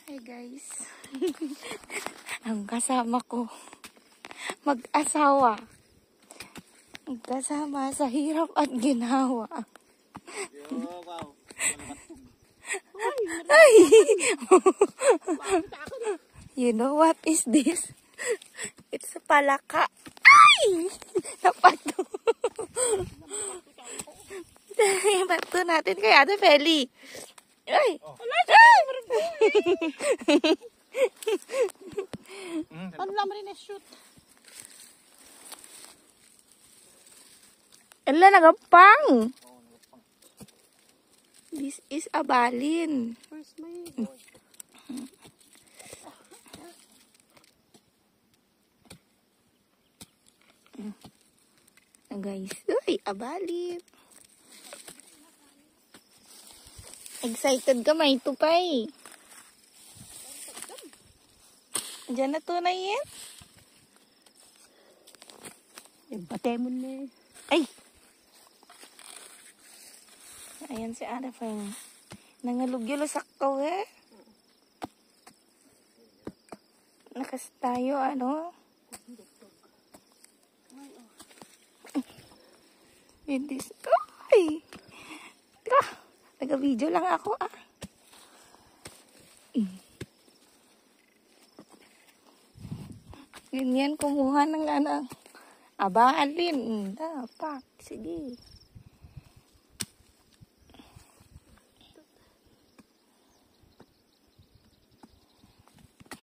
Hi guys. Ang kasama ko, mag-asawa. Magkasama sa hirap at ginawa. Ay! You know what is this? It's a palaka. Ay! Napato. Bato natin kay Ate Feli. Ay! Ay! Ano naman rin na-shoot? Ala, nagapang! This is a balin. Where's my... Guys, uy, abalin. Excited ka, may tupay. Diyan na tunay yan. Batemon na eh. Ay! Ayan si Ana Feng. Nangalugyolo sakto eh. Nakas tayo, ano? Hindi. Ay! Teka, nag-video lang ako ah. Ganyan, kumuha ng ano. Abalin. Dapat. Sige.